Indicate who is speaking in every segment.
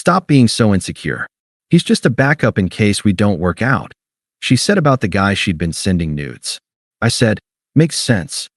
Speaker 1: Stop being so insecure. He's just a backup in case we don't work out. She said about the guy she'd been sending nudes. I said, makes sense.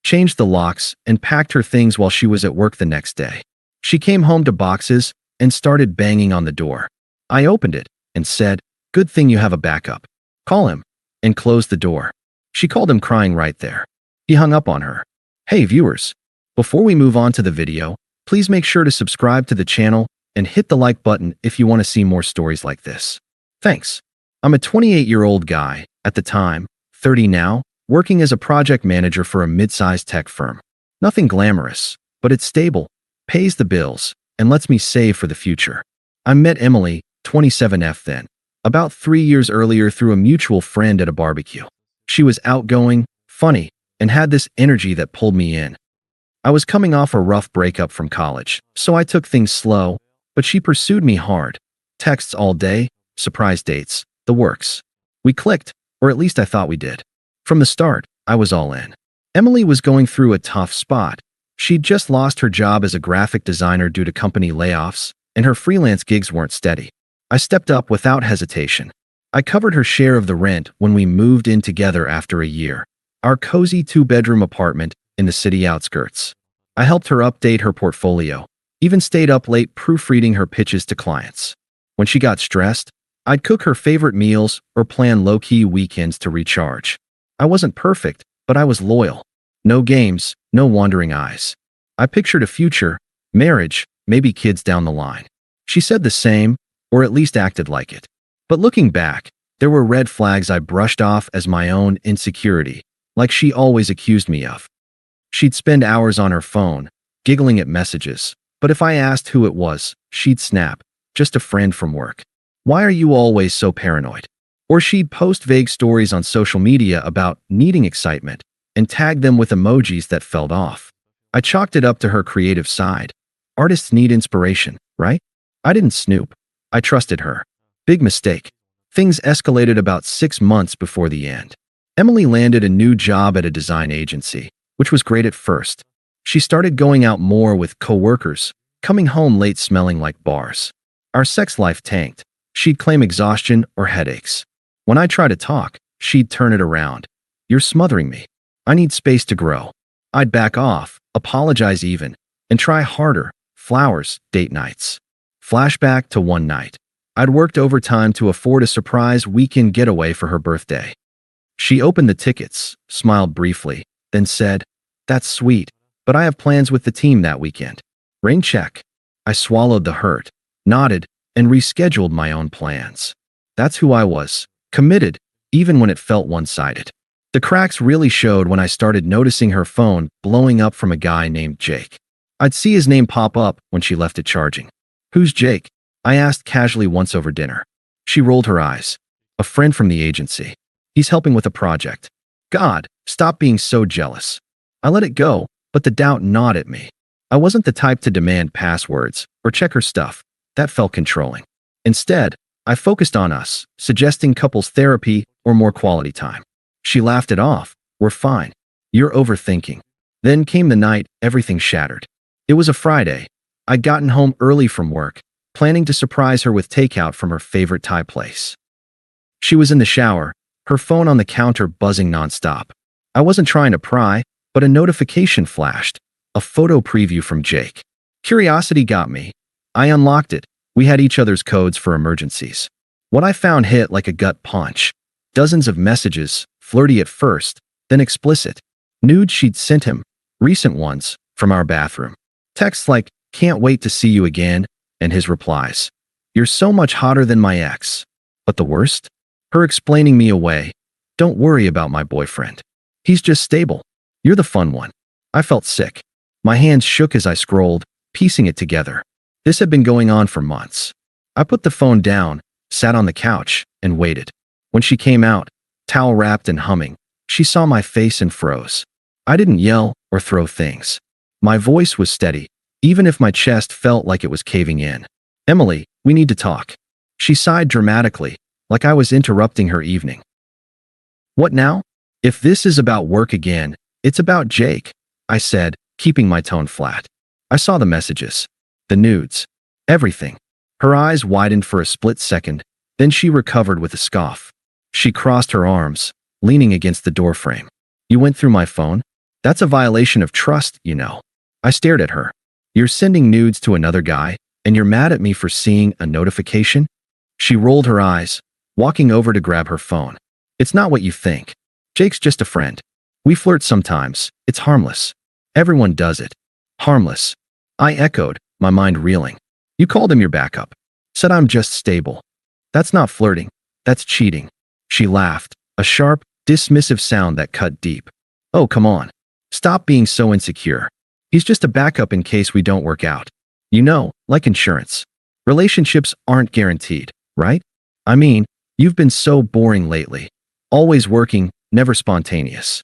Speaker 1: Changed the locks and packed her things while she was at work the next day. She came home to boxes and started banging on the door. I opened it and said, good thing you have a backup. Call him, and closed the door. She called him crying right there. He hung up on her. Hey viewers, before we move on to the video, please make sure to subscribe to the channel and hit the like button if you want to see more stories like this. Thanks. I'm a 28-year-old guy, at the time, 30 now, working as a project manager for a mid-sized tech firm. Nothing glamorous, but it's stable, pays the bills, and lets me save for the future. I met Emily, 27F then, about 3 years earlier through a mutual friend at a barbecue. She was outgoing, funny, and had this energy that pulled me in. I was coming off a rough breakup from college, so I took things slow, but she pursued me hard. Texts all day, surprise dates, the works. We clicked, or at least I thought we did. From the start, I was all in. Emily was going through a tough spot. She'd just lost her job as a graphic designer due to company layoffs, and her freelance gigs weren't steady. I stepped up without hesitation. I covered her share of the rent when we moved in together after a year. Our cozy 2-bedroom apartment in the city outskirts. I helped her update her portfolio, even stayed up late proofreading her pitches to clients. When she got stressed, I'd cook her favorite meals or plan low-key weekends to recharge. I wasn't perfect, but I was loyal. No games, no wandering eyes. I pictured a future, marriage, maybe kids down the line. She said the same, or at least acted like it. But looking back, there were red flags I brushed off as my own insecurity, like she always accused me of. She'd spend hours on her phone, giggling at messages, but if I asked who it was, she'd snap, just a friend from work. Why are you always so paranoid? Or she'd post vague stories on social media about needing excitement and tag them with emojis that felt off. I chalked it up to her creative side. Artists need inspiration, right? I didn't snoop. I trusted her. Big mistake. Things escalated about 6 months before the end. Emily landed a new job at a design agency, which was great at first. She started going out more with coworkers, coming home late smelling like bars. Our sex life tanked. She'd claim exhaustion or headaches. When I tried to talk, she'd turn it around. You're smothering me. I need space to grow. I'd back off, apologize even, and try harder. Flowers, date nights. Flashback to one night. I'd worked overtime to afford a surprise weekend getaway for her birthday. She opened the tickets, smiled briefly, then said, "That's sweet, but I have plans with the team that weekend." Rain check. I swallowed the hurt, nodded, and rescheduled my own plans. That's who I was, committed, even when it felt one-sided. The cracks really showed when I started noticing her phone blowing up from a guy named Jake. I'd see his name pop up when she left it charging. Who's Jake? I asked casually once over dinner. She rolled her eyes. A friend from the agency. He's helping with a project. God, stop being so jealous. I let it go, but the doubt gnawed at me. I wasn't the type to demand passwords or check her stuff. That felt controlling. Instead, I focused on us, suggesting couples therapy or more quality time. She laughed it off. We're fine. You're overthinking. Then came the night everything shattered. It was a Friday. I'd gotten home early from work, planning to surprise her with takeout from her favorite Thai place. She was in the shower, her phone on the counter buzzing nonstop. I wasn't trying to pry, but a notification flashed, a photo preview from Jake. Curiosity got me. I unlocked it. We had each other's codes for emergencies. What I found hit like a gut punch. Dozens of messages, flirty at first, then explicit. Nudes she'd sent him, recent ones, from our bathroom. Texts like, "Can't wait to see you again," and his replies, "You're so much hotter than my ex." But the worst? Her explaining me away. "Don't worry about my boyfriend. He's just stable. You're the fun one." I felt sick. My hands shook as I scrolled, piecing it together. This had been going on for months. I put the phone down, sat on the couch, and waited. When she came out, towel wrapped and humming, she saw my face and froze. I didn't yell or throw things. My voice was steady, even if my chest felt like it was caving in. "Emily, we need to talk." She sighed dramatically, like I was interrupting her evening. "What now?" "If this is about work again, it's about Jake," I said, keeping my tone flat. I saw the messages, the nudes, everything. Her eyes widened for a split second, then she recovered with a scoff. She crossed her arms, leaning against the doorframe. You went through my phone? That's a violation of trust, you know. I stared at her. You're sending nudes to another guy, and you're mad at me for seeing a notification? She rolled her eyes, walking over to grab her phone. It's not what you think. Jake's just a friend. We flirt sometimes. It's harmless. Everyone does it. Harmless. I echoed, my mind reeling. You called him your backup. Said I'm just stable. That's not flirting. That's cheating. She laughed, a sharp, dismissive sound that cut deep. Oh, come on. Stop being so insecure. He's just a backup in case we don't work out. You know, like insurance. Relationships aren't guaranteed, right? I mean, you've been so boring lately. Always working, never spontaneous.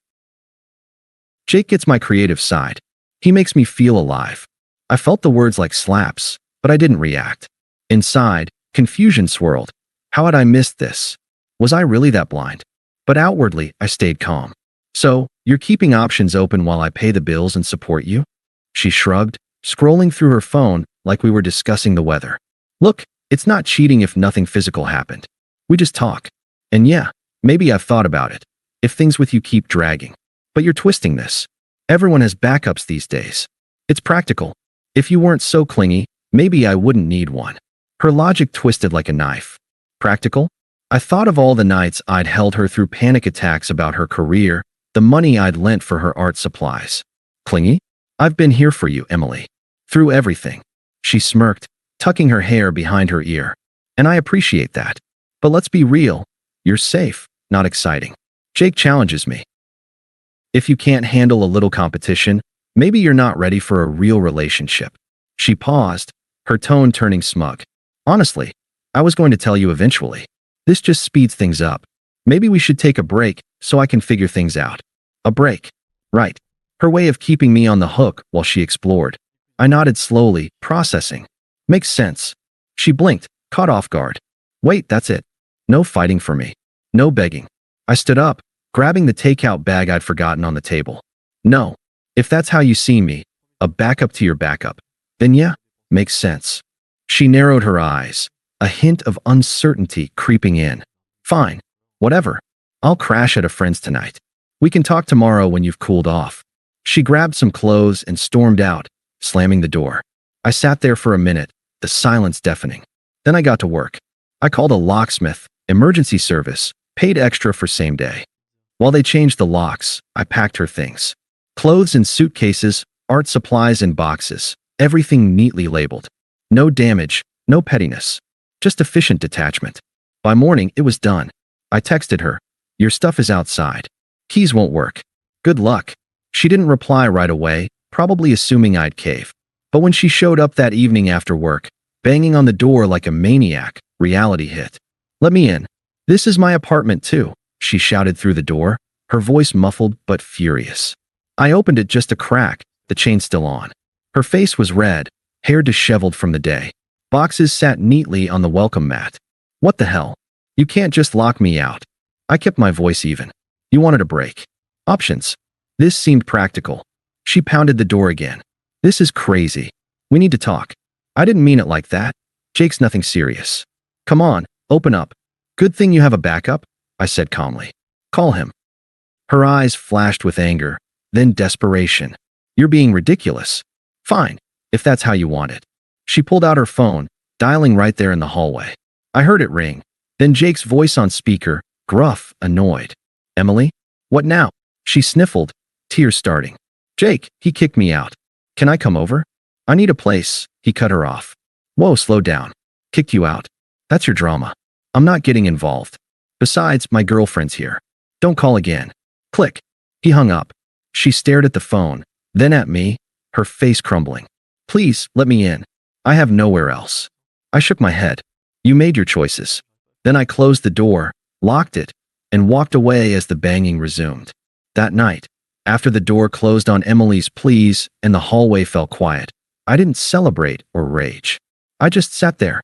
Speaker 1: Jake gets my creative side. He makes me feel alive. I felt the words like slaps, but I didn't react. Inside, confusion swirled. How had I missed this? Was I really that blind? But outwardly, I stayed calm. So, you're keeping options open while I pay the bills and support you? She shrugged, scrolling through her phone like we were discussing the weather. Look, it's not cheating if nothing physical happened. We just talk. And yeah, maybe I've thought about it. If things with you keep dragging. But you're twisting this. Everyone has backups these days. It's practical. If you weren't so clingy, maybe I wouldn't need one. Her logic twisted like a knife. Practical? I thought of all the nights I'd held her through panic attacks about her career, the money I'd lent for her art supplies. Clingy? I've been here for you, Emily. Through everything. She smirked, tucking her hair behind her ear. And I appreciate that. But let's be real. You're safe, not exciting. Jake challenges me. If you can't handle a little competition, maybe you're not ready for a real relationship. She paused, her tone turning smug. Honestly, I was going to tell you eventually. This just speeds things up. Maybe we should take a break so I can figure things out. A break. Right. Her way of keeping me on the hook while she explored. I nodded slowly, processing. Makes sense. She blinked, caught off guard. Wait, that's it. No fighting for me. No begging. I stood up, grabbing the takeout bag I'd forgotten on the table. No. If that's how you see me, a backup to your backup, then yeah, makes sense. She narrowed her eyes, a hint of uncertainty creeping in. Fine. Whatever. I'll crash at a friend's tonight. We can talk tomorrow when you've cooled off. She grabbed some clothes and stormed out, slamming the door. I sat there for a minute, the silence deafening. Then I got to work. I called a locksmith, emergency service, paid extra for same day. While they changed the locks, I packed her things. Clothes in suitcases, art supplies in boxes, everything neatly labeled. No damage, no pettiness. Just efficient detachment. By morning, it was done. I texted her. Your stuff is outside. Keys won't work. Good luck. She didn't reply right away, probably assuming I'd cave. But when she showed up that evening after work, banging on the door like a maniac, reality hit. Let me in. This is my apartment too, she shouted through the door, her voice muffled but furious. I opened it just a crack, the chain still on. Her face was red, hair disheveled from the day. Boxes sat neatly on the welcome mat. What the hell? You can't just lock me out. I kept my voice even. You wanted a break. Options. This seemed practical. She pounded the door again. This is crazy. We need to talk. I didn't mean it like that. Jake's nothing serious. Come on, open up. Good thing you have a backup, I said calmly. Call him. Her eyes flashed with anger, then desperation. You're being ridiculous. Fine, if that's how you want it. She pulled out her phone, dialing right there in the hallway. I heard it ring. Then Jake's voice on speaker, gruff, annoyed. Emily? What now? She sniffled, tears starting. Jake, he kicked me out. Can I come over? I need a place, he cut her off. Whoa, slow down. Kicked you out. That's your drama. I'm not getting involved. Besides, my girlfriend's here. Don't call again. Click. He hung up. She stared at the phone, then at me, her face crumbling. Please, let me in. I have nowhere else. I shook my head. You made your choices. Then I closed the door, locked it, and walked away as the banging resumed. That night, after the door closed on Emily's pleas and the hallway fell quiet, I didn't celebrate or rage. I just sat there.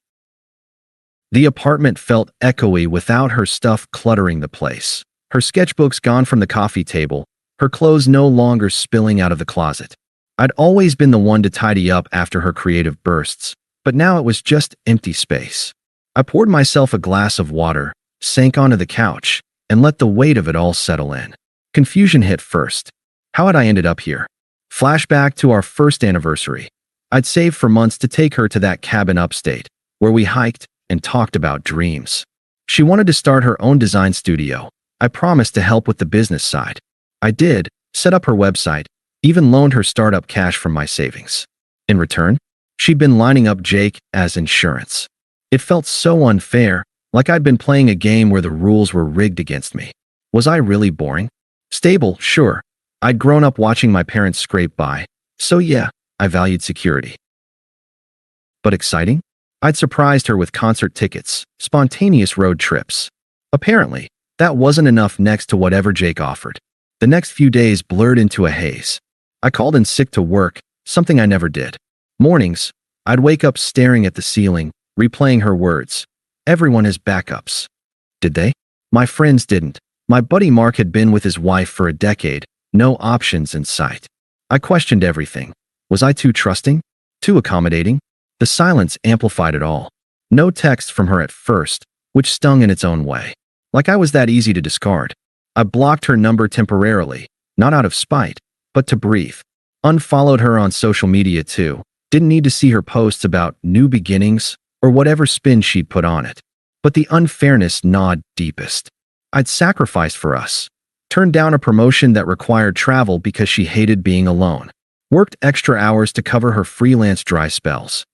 Speaker 1: The apartment felt echoey without her stuff cluttering the place. Her sketchbooks gone from the coffee table, her clothes no longer spilling out of the closet. I'd always been the one to tidy up after her creative bursts, But now it was just empty space. I poured myself a glass of water, sank onto the couch, and let the weight of it all settle in. Confusion hit first. How had I ended up here? Flashback to our first anniversary. I'd saved for months to take her to that cabin upstate, where we hiked and talked about dreams. She wanted to start her own design studio. I promised to help with the business side. I did, set up her website, even loaned her startup cash from my savings. In return, she'd been lining up Jake as insurance. It felt so unfair, like I'd been playing a game where the rules were rigged against me. Was I really boring? Stable, sure. I'd grown up watching my parents scrape by, so yeah, I valued security. But exciting? I'd surprised her with concert tickets, spontaneous road trips. Apparently, that wasn't enough next to whatever Jake offered. The next few days blurred into a haze. I called in sick to work, something I never did. Mornings, I'd wake up staring at the ceiling, replaying her words. Everyone has backups. Did they? My friends didn't. My buddy Mark had been with his wife for a decade, no options in sight. I questioned everything. Was I too trusting? Too accommodating? The silence amplified it all. No text from her at first, which stung in its own way. Like I was that easy to discard. I blocked her number temporarily, not out of spite, but to breathe. Unfollowed her on social media too. Didn't need to see her posts about new beginnings or whatever spin she'd put on it. But the unfairness gnawed deepest. I'd sacrificed for us. Turned down a promotion that required travel because she hated being alone. Worked extra hours to cover her freelance dry spells.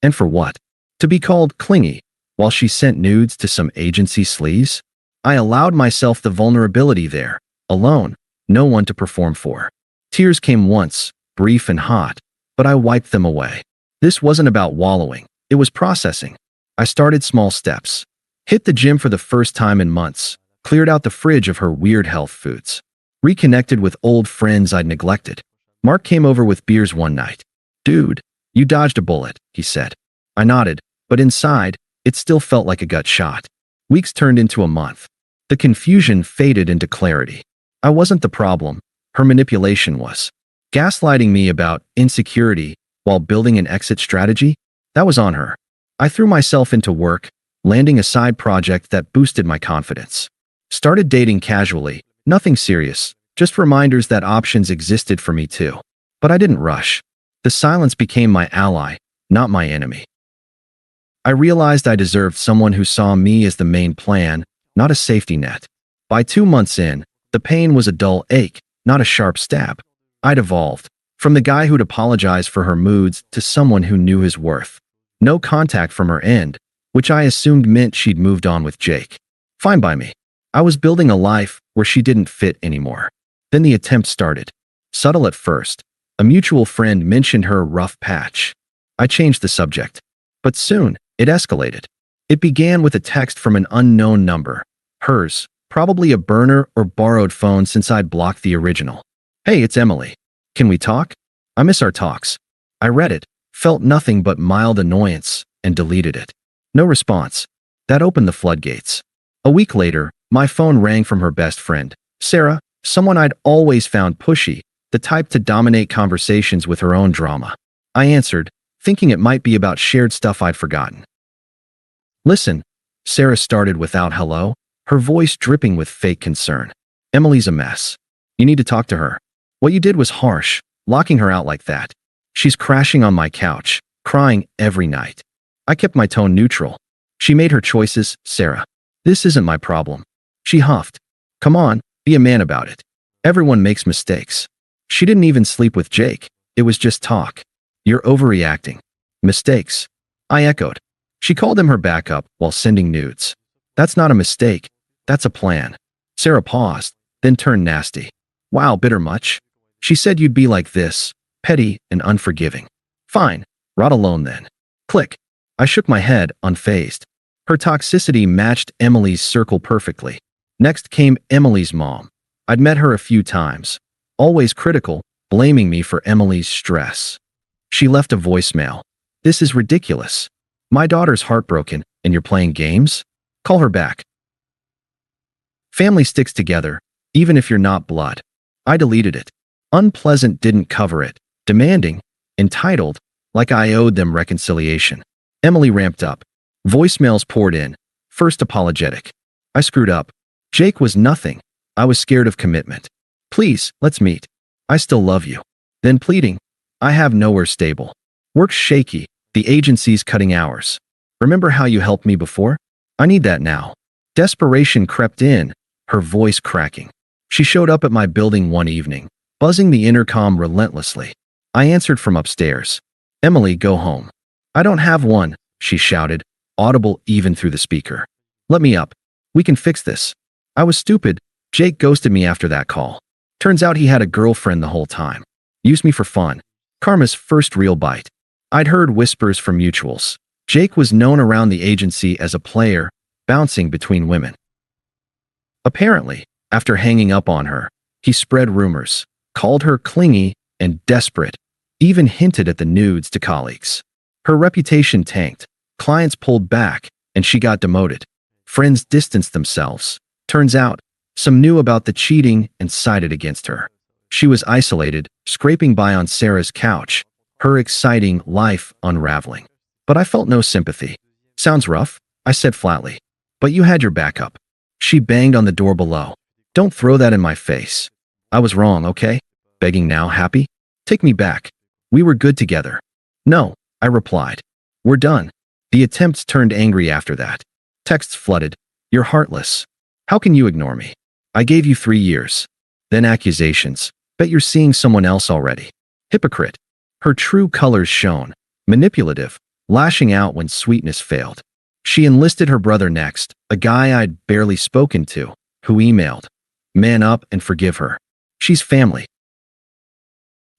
Speaker 1: And for what? To be called clingy, while she sent nudes to some agency sleaze? I allowed myself the vulnerability there, alone, no one to perform for. Tears came once, brief and hot, but I wiped them away. This wasn't about wallowing, it was processing. I started small steps. Hit the gym for the first time in months, cleared out the fridge of her weird health foods. Reconnected with old friends I'd neglected. Mark came over with beers one night. "Dude, you dodged a bullet," he said. I nodded, but inside, it still felt like a gut shot. Weeks turned into a month. The confusion faded into clarity. I wasn't the problem. Her manipulation was. Gaslighting me about insecurity while building an exit strategy? That was on her. I threw myself into work, landing a side project that boosted my confidence. Started dating casually, nothing serious, just reminders that options existed for me too. But I didn't rush. The silence became my ally, not my enemy. I realized I deserved someone who saw me as the main plan, not a safety net. By 2 months in, the pain was a dull ache, not a sharp stab. I'd evolved, from the guy who'd apologize for her moods to someone who knew his worth. No contact from her end, which I assumed meant she'd moved on with Jake. Fine by me. I was building a life where she didn't fit anymore. Then the attempt started. Subtle at first. A mutual friend mentioned her rough patch. I changed the subject. But soon, it escalated. It began with a text from an unknown number. Hers, probably a burner or borrowed phone since I'd blocked the original. "Hey, it's Emily. Can we talk? I miss our talks." I read it, felt nothing but mild annoyance, and deleted it. No response. That opened the floodgates. A week later, my phone rang from her best friend, Sarah, someone I'd always found pushy, the type to dominate conversations with her own drama. I answered, thinking it might be about shared stuff I'd forgotten. "Listen," Sarah started without hello, her voice dripping with fake concern. "Emily's a mess. You need to talk to her. What you did was harsh, locking her out like that. She's crashing on my couch, crying every night." I kept my tone neutral. "She made her choices, Sarah. This isn't my problem." She huffed. "Come on, be a man about it. Everyone makes mistakes. She didn't even sleep with Jake. It was just talk." "You're overreacting." "Mistakes?" I echoed. She called him her backup while sending nudes. "That's not a mistake. That's a plan." Sarah paused, then turned nasty. "Wow, bitter much? She said you'd be like this, petty and unforgiving." "Fine, rot alone then." Click. I shook my head, unfazed. Her toxicity matched Emily's circle perfectly. Next came Emily's mom. I'd met her a few times. Always critical, blaming me for Emily's stress. She left a voicemail. "This is ridiculous. My daughter's heartbroken, and you're playing games? Call her back." Family sticks together, even if you're not blood. I deleted it. Unpleasant didn't cover it. Demanding, entitled, like I owed them reconciliation. Emily ramped up. Voicemails poured in, first apologetic. I screwed up. Jake was nothing. I was scared of commitment. Please, let's meet. I still love you. Then pleading. I have nowhere stable. Work's shaky. The agency's cutting hours. Remember how you helped me before? I need that now. Desperation crept in, her voice cracking. She showed up at my building one evening, buzzing the intercom relentlessly. I answered from upstairs. Emily, go home. I don't have one, she shouted, audible even through the speaker. Let me up. We can fix this. I was stupid. Jake ghosted me after that call. Turns out he had a girlfriend the whole time. Used me for fun. Karma's first real bite. I'd heard whispers from mutuals. Jake was known around the agency as a player, bouncing between women. Apparently, after hanging up on her, he spread rumors, called her clingy and desperate, even hinted at the nudes to colleagues. Her reputation tanked, clients pulled back, and she got demoted. Friends distanced themselves. Turns out, some knew about the cheating and sided against her. She was isolated, scraping by on Sarah's couch, her exciting life unraveling. But I felt no sympathy. Sounds rough, I said flatly. But you had your backup. She banged on the door below. Don't throw that in my face. I was wrong, okay? Begging now, happy? Take me back. We were good together. No, I replied. We're done. The attempts turned angry after that. Texts flooded. You're heartless. How can you ignore me? I gave you 3 years. Then accusations. Bet you're seeing someone else already. Hypocrite. Her true colors shone. Manipulative. Lashing out when sweetness failed. She enlisted her brother next, a guy I'd barely spoken to, who emailed. Man up and forgive her. She's family.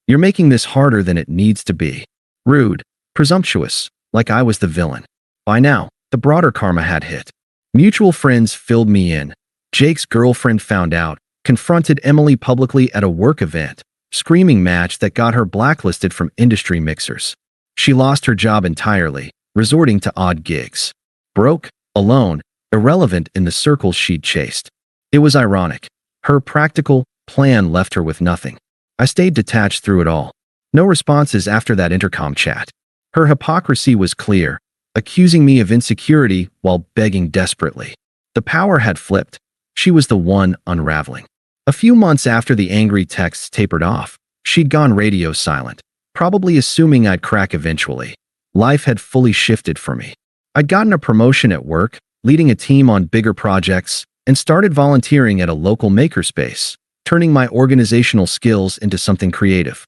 Speaker 1: You're making this harder than it needs to be. Rude. Presumptuous. Like I was the villain. By now, the broader karma had hit. Mutual friends filled me in. Jake's girlfriend found out, confronted Emily publicly at a work event, screaming match that got her blacklisted from industry mixers. She lost her job entirely, resorting to odd gigs. Broke, alone, irrelevant in the circles she'd chased. It was ironic. Her practical plan left her with nothing. I stayed detached through it all. No responses after that intercom chat. Her hypocrisy was clear, accusing me of insecurity while begging desperately. The power had flipped. She was the one unraveling. A few months after the angry texts tapered off, she'd gone radio silent, probably assuming I'd crack eventually. Life had fully shifted for me. I'd gotten a promotion at work, leading a team on bigger projects, and started volunteering at a local makerspace, turning my organizational skills into something creative.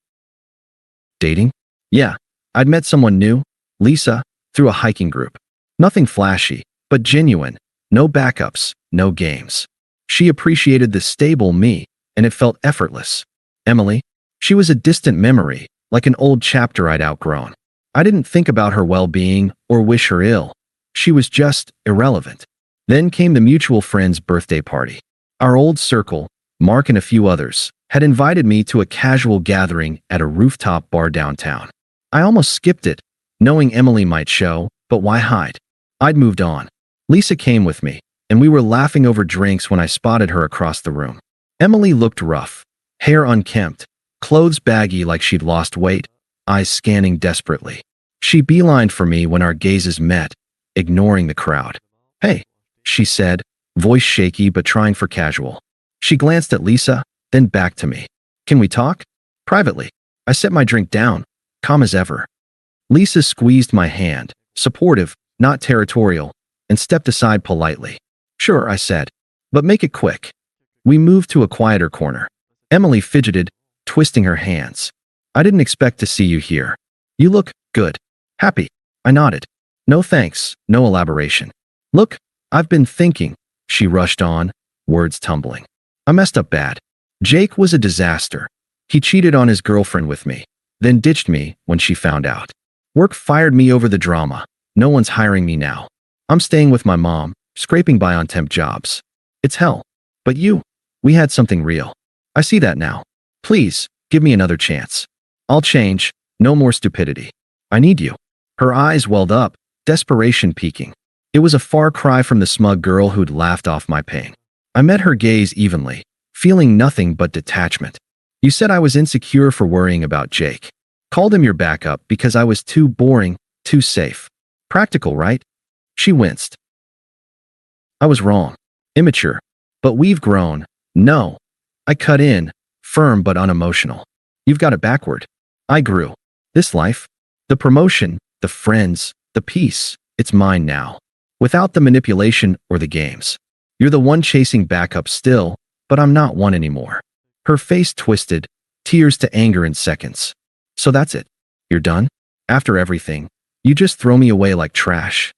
Speaker 1: Dating? Yeah, I'd met someone new, Lisa, through a hiking group. Nothing flashy, but genuine. No backups, no games. She appreciated the stable me, and it felt effortless. Emily? She was a distant memory, like an old chapter I'd outgrown. I didn't think about her well-being or wish her ill. She was just irrelevant. Then came the mutual friend's birthday party. Our old circle, Mark and a few others, had invited me to a casual gathering at a rooftop bar downtown. I almost skipped it, knowing Emily might show, but why hide? I'd moved on. Lisa came with me, and we were laughing over drinks when I spotted her across the room. Emily looked rough, hair unkempt, clothes baggy like she'd lost weight, eyes scanning desperately. She beelined for me when our gazes met, ignoring the crowd. Hey, she said, voice shaky but trying for casual. She glanced at Lisa, then back to me. Can we talk? Privately. I set my drink down, calm as ever. Lisa squeezed my hand, supportive, not territorial, and stepped aside politely. Sure, I said, but make it quick. We moved to a quieter corner. Emily fidgeted, twisting her hands. I didn't expect to see you here. You look good. Happy. I nodded. No thanks, no elaboration. Look, I've been thinking, she rushed on, words tumbling. I messed up bad. Jake was a disaster. He cheated on his girlfriend with me, then ditched me when she found out. Work fired me over the drama. No one's hiring me now. I'm staying with my mom, scraping by on temp jobs. It's hell. But you, we had something real. I see that now. Please, give me another chance. I'll change. No more stupidity. I need you. Her eyes welled up, desperation peaking. It was a far cry from the smug girl who'd laughed off my pain. I met her gaze evenly, feeling nothing but detachment. You said I was insecure for worrying about Jake. Called him your backup because I was too boring, too safe. Practical, right? She winced. I was wrong. Immature. But we've grown. No. I cut in, firm but unemotional. You've got it backward. I grew. This life, the promotion, the friends, the peace, it's mine now. Without the manipulation or the games. You're the one chasing backup still, but I'm not one anymore. Her face twisted, tears to anger in seconds. So that's it. You're done? After everything, you just throw me away like trash.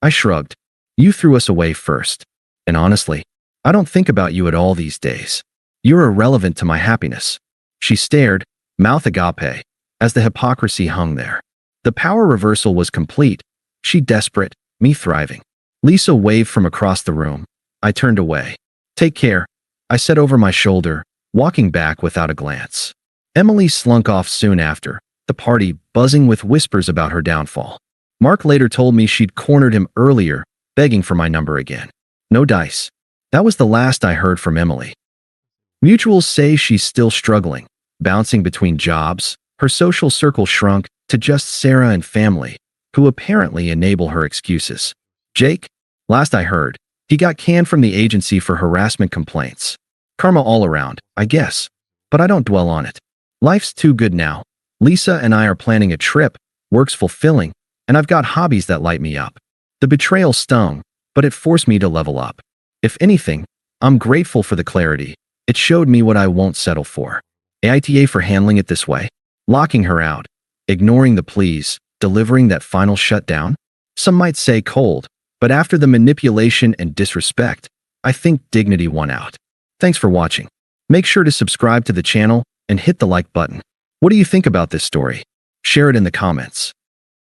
Speaker 1: I shrugged. You threw us away first. And honestly, I don't think about you at all these days. You're irrelevant to my happiness. She stared, mouth agape, as the hypocrisy hung there. The power reversal was complete. She desperate, me thriving. Lisa waved from across the room. I turned away. Take care, I said over my shoulder, walking back without a glance. Emily slunk off soon after, the party buzzing with whispers about her downfall. Mark later told me she'd cornered him earlier, begging for my number again. No dice. That was the last I heard from Emily. Mutuals say she's still struggling, bouncing between jobs. Her social circle shrunk to just Sarah and family, who apparently enable her excuses. Jake? Last I heard, he got canned from the agency for harassment complaints. Karma all around, I guess. But I don't dwell on it. Life's too good now. Lisa and I are planning a trip, work's fulfilling, and I've got hobbies that light me up. The betrayal stung, but it forced me to level up. If anything, I'm grateful for the clarity. It showed me what I won't settle for. AITA for handling it this way. Locking her out. Ignoring the pleas. Delivering that final shutdown. Some might say cold, but after the manipulation and disrespect, I think dignity won out. Thanks for watching. Make sure to subscribe to the channel and hit the like button. What do you think about this story? Share it in the comments.